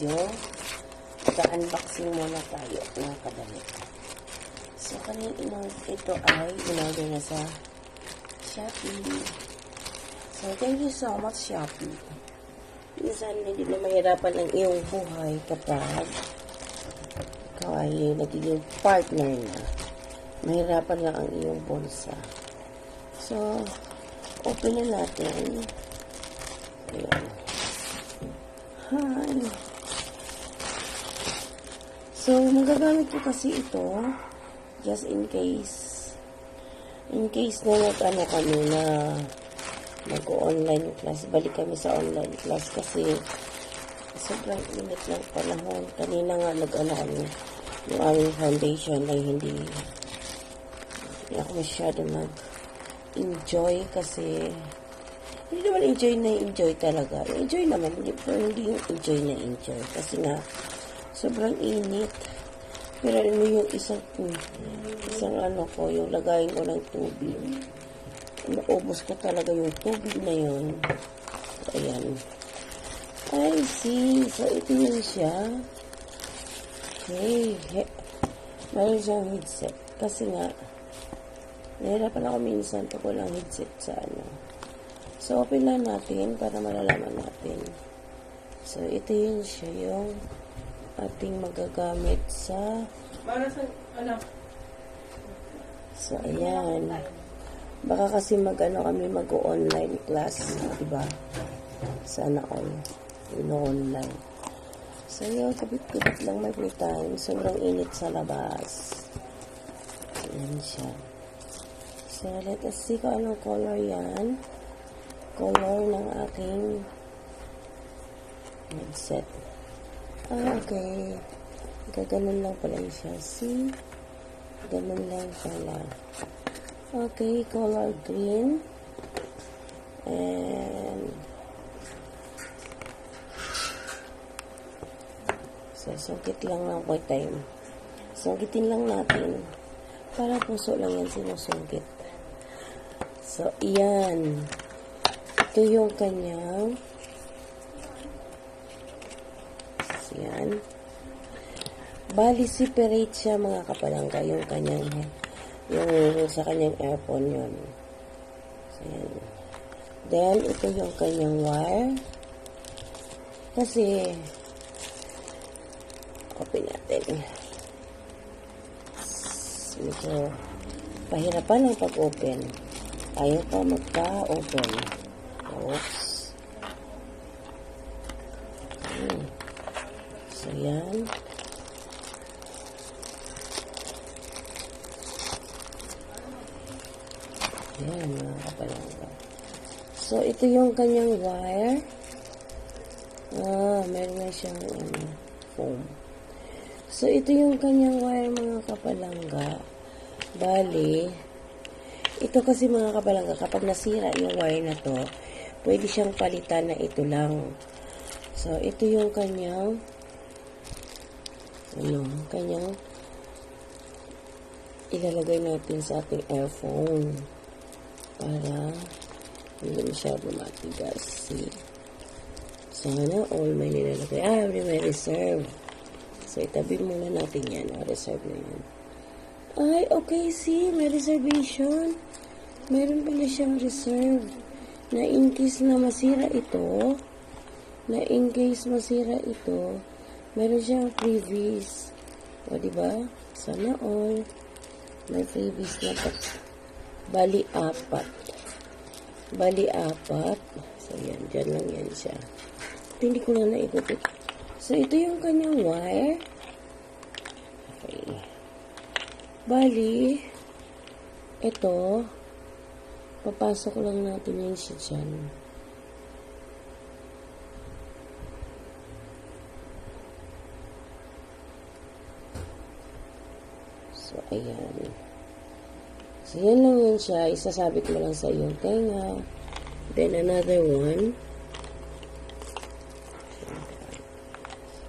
video. Sa-unboxing muna tayo ng kadamit. So, ito ay in-order na sa Shopee. So, thank you so much, Shopee. Minsan, hindi na mahirapan ang iyong buhay kapag ikaw ay nagiging partner na. Mahirapan lang ang iyong bulsa. So, open na natin. Ayan. Hi. So, magagamit ko kasi ito just in case. In case na kami na mag-online class. Balik kami sa online class kasi sobrang init ng panahon. Kanina nga kami. Yung aming foundation ay hindi ako masyado enjoy kasi hindi naman enjoy talaga. Enjoy naman, pero hindi yung enjoy kasi nga sobrang init. Pero yung isang yung lagayin ko ng tubig. Naubos ko talaga yung tubig na yun. Ayan. I see. So, ito yun siya. Okay. Mayroon siyang headset. Kasi nga, nahirapan ako minsan pag walang headset sa So, open lang natin para malalaman natin. So, ito yun siya yung ating magagamit sa So, ayan. Baka kasi kami mag-online class, diba? Sana all. Online. So, yun, kabit-kabit lang may time. Sobrang init sa labas. Ayan siya. So, let us see kung anong color yan. Color ng aking headset. Okay. Gaganon lang pala siya. See? Ganon lang pala. Okay, color green. And so, sungkit lang ng time. Sungkitin lang natin. Para puso lang yan sinusungkit. So, iyan. Ito yung kanyang yan. Bali, separate siya mga kapalangga. Yung kanyang yung sa kanyang earphone yun. So, yan. Then, ito yung kanyang wire. Kasi, open natin. Medyo pahirapan ang pag-open. Ayaw pa magka-open. Oops. So, yan. Yan, mga kapalangga. So, ito yung kanyang wire. Meron na siyang foam. So, ito yung kanyang wire, mga kapalangga. Bali, ito kasi mga kapalangga, kapag nasira yung wire na to, pwede siyang palitan na ito lang. So, ito yung kanyang kanyang ilalagay natin sa ating earphone para hindi masyado matigas. See? Sana all may nilalagay. May reserve. So, itabi muna natin yan. Reserve na yan. Ay, okay, see? May reservation. Meron pala siyang reserve. Na in case na masira ito, meron siyang freebies. O, diba? Sana all. May freebies na bali 4. So, yan. Diyan lang yan siya. Hindi ko na naikupit. So, ito yung kanyang wire. Okay. Bali, ito, papasok lang natin yan siya dyan. So, ayan. So, yan lang yun siya. Isasabit mo lang sa iyong tenga. Then, another one.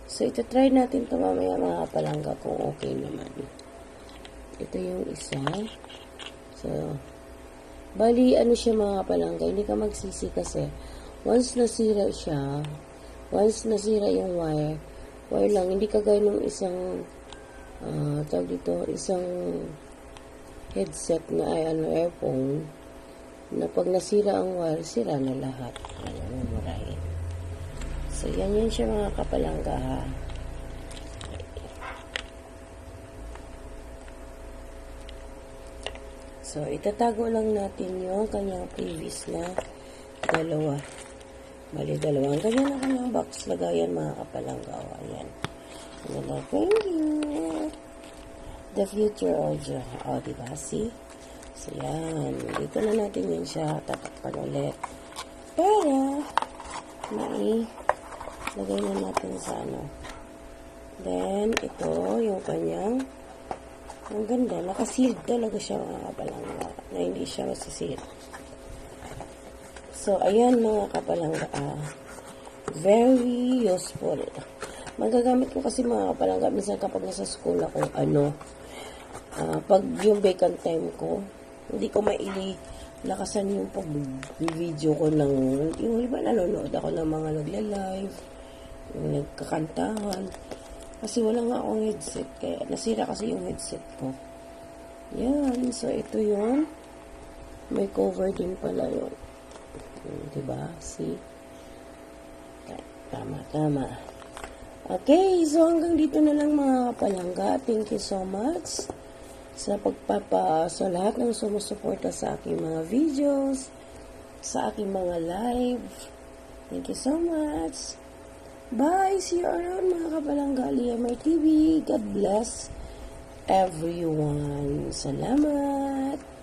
So, ito try natin ito mamaya mga kapalangga kung okay naman. Ito yung isa. So, bali, siya mga kapalangga. Hindi ka magsisi kasi once nasira siya, once nasira yung wire, wire lang, hindi kagaya ng isang tawag dito, isang headset na ay earphone na pag nasira ang wire, sira na lahat. Murahin. So, yan yun siya mga kapalangga ha. So, itatago lang natin yung kanyang previous na dalawa. Bali, dalawa. Ang ganyan ang kanyang box lagayan mga kapalangga. Ayan. Thank you. The future audio. O, diba? See? So, yan. Dito na natin yun siya. Tatakpan ulit. Para, lagay na natin sa ano. Then, ito, yung kanyang, ang ganda. Nakasealed talaga siya mga kapalangga. Na hindi siya masiseal. So, ayan mga kapalangga. Very useful. Magagamit ko kasi mga kapalangga. Minsan kapag nasa school ako, pag yung vacant time ko, hindi ko lakasan yung pag-video ko ng, yung iba nanonood ako ng mga nagla-live, yung nagkakantahan. Kasi wala nga akong headset. Kaya nasira kasi yung headset ko. Yan. So, ito yun. May cover din pala yun. Diba? See? Tama. Okay. So, hanggang dito na lang mga kapalangga. Thank you so much sa sa lahat ng sumusuporta sa aking mga videos, sa aking mga live. Thank you so much. Bye! See you around mga kapalangga. Liamar TV. God bless everyone. Salamat!